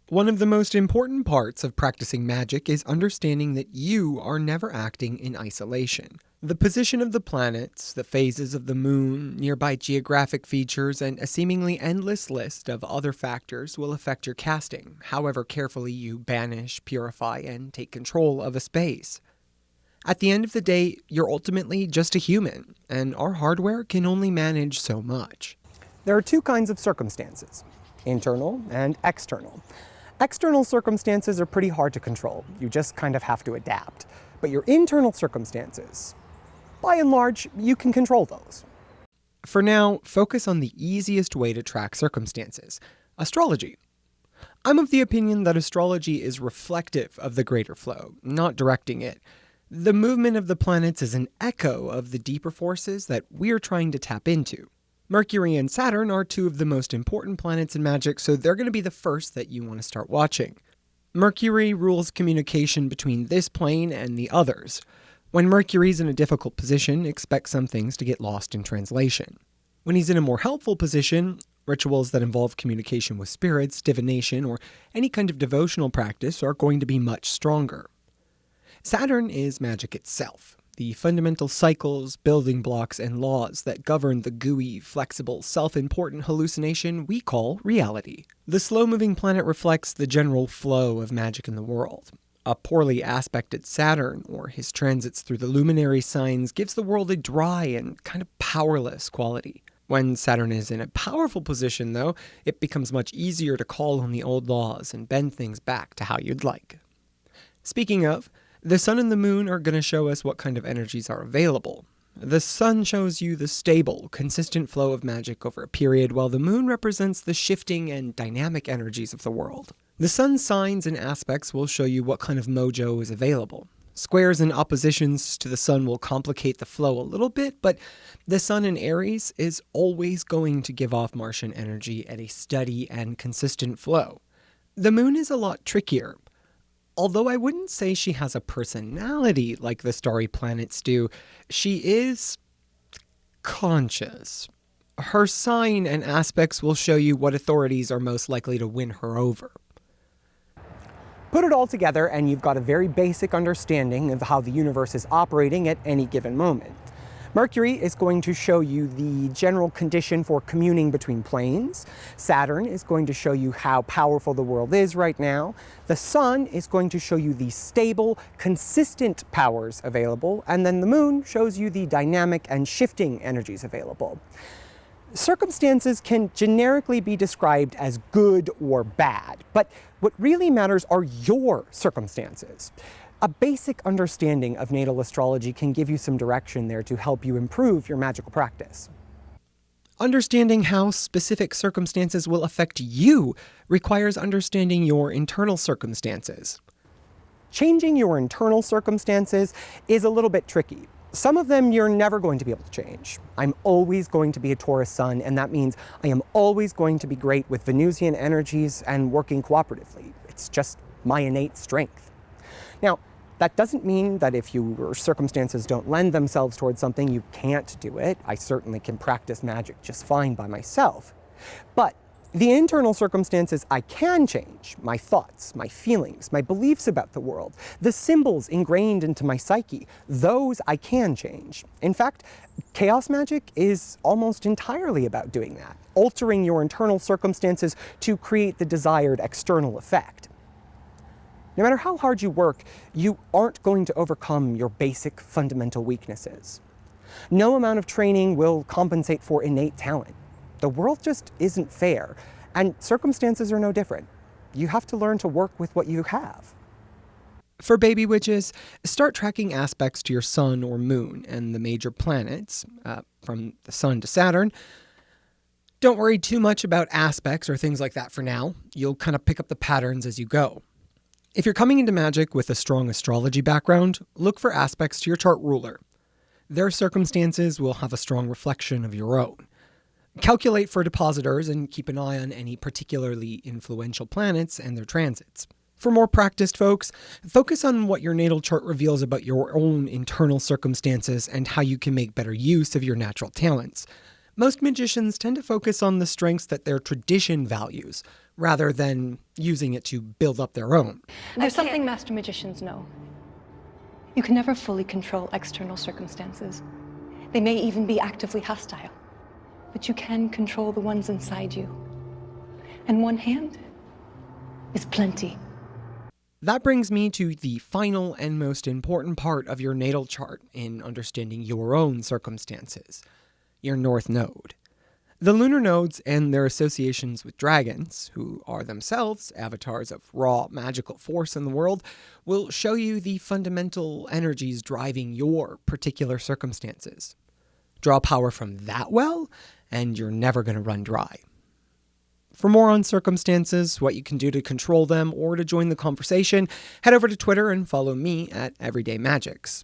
One of the most important parts of practicing magic is understanding that you are never acting in isolation. The position of the planets, the phases of the moon, nearby geographic features, and a seemingly endless list of other factors will affect your casting, however carefully you banish, purify, and take control of a space. At the end of the day, you're ultimately just a human, and our hardware can only manage so much. There are two kinds of circumstances, internal and external. External circumstances are pretty hard to control. You just kind of have to adapt. But your internal circumstances, by and large, you can control those. For now, focus on the easiest way to track circumstances: astrology. I'm of the opinion that astrology is reflective of the greater flow, not directing it. The movement of the planets is an echo of the deeper forces that we're trying to tap into. Mercury and Saturn are two of the most important planets in magic, so they're going to be the first that you want to start watching. Mercury rules communication between this plane and the others. When Mercury's in a difficult position, expect some things to get lost in translation. When he's in a more helpful position, rituals that involve communication with spirits, divination, or any kind of devotional practice are going to be much stronger. Saturn is magic itself, the fundamental cycles, building blocks, and laws that govern the gooey, flexible, self-important hallucination we call reality. The slow-moving planet reflects the general flow of magic in the world. A poorly aspected Saturn, or his transits through the luminary signs, gives the world a dry and kind of powerless quality. When Saturn is in a powerful position, though, it becomes much easier to call on the old laws and bend things back to how you'd like. Speaking of, the sun and the moon are going to show us what kind of energies are available. The sun shows you the stable, consistent flow of magic over a period, while the moon represents the shifting and dynamic energies of the world. The sun's signs and aspects will show you what kind of mojo is available. Squares and oppositions to the sun will complicate the flow a little bit, but the sun in Aries is always going to give off Martian energy at a steady and consistent flow. The moon is a lot trickier. Although I wouldn't say she has a personality like the starry planets do, she is conscious. Her sign and aspects will show you what authorities are most likely to win her over. Put it all together and you've got a very basic understanding of how the universe is operating at any given moment. Mercury is going to show you the general condition for communing between planes. Saturn is going to show you how powerful the world is right now. The sun is going to show you the stable, consistent powers available. And then the moon shows you the dynamic and shifting energies available. Circumstances can generically be described as good or bad, but what really matters are your circumstances. A basic understanding of natal astrology can give you some direction there to help you improve your magical practice. Understanding how specific circumstances will affect you requires understanding your internal circumstances. Changing your internal circumstances is a little bit tricky. Some of them you're never going to be able to change. I'm always going to be a Taurus sun, and that means I am always going to be great with Venusian energies and working cooperatively. It's just my innate strength. Now, that doesn't mean that if your circumstances don't lend themselves towards something, you can't do it. I certainly can practice magic just fine by myself. But the internal circumstances I can change, my thoughts, my feelings, my beliefs about the world, the symbols ingrained into my psyche, those I can change. In fact, chaos magic is almost entirely about doing that, altering your internal circumstances to create the desired external effect. No matter how hard you work, you aren't going to overcome your basic fundamental weaknesses. No amount of training will compensate for innate talent. The world just isn't fair, and circumstances are no different. You have to learn to work with what you have. For baby witches, start tracking aspects to your sun or moon and the major planets, from the sun to Saturn. Don't worry too much about aspects or things like that for now. You'll kind of pick up the patterns as you go. If you're coming into magic with a strong astrology background, look for aspects to your chart ruler. Their circumstances will have a strong reflection of your own. Calculate for depositors and keep an eye on any particularly influential planets and their transits. For more practiced folks, focus on what your natal chart reveals about your own internal circumstances and how you can make better use of your natural talents. Most magicians tend to focus on the strengths that their tradition values, rather than using it to build up their own. There's something master magicians know. You can never fully control external circumstances. They may even be actively hostile, but you can control the ones inside you. And one hand is plenty. That brings me to the final and most important part of your natal chart in understanding your own circumstances, your North Node. The lunar nodes and their associations with dragons, who are themselves avatars of raw magical force in the world, will show you the fundamental energies driving your particular circumstances. Draw power from that well, and you're never going to run dry. For more on circumstances, what you can do to control them, or to join the conversation, head over to Twitter and follow me at Everyday Magics.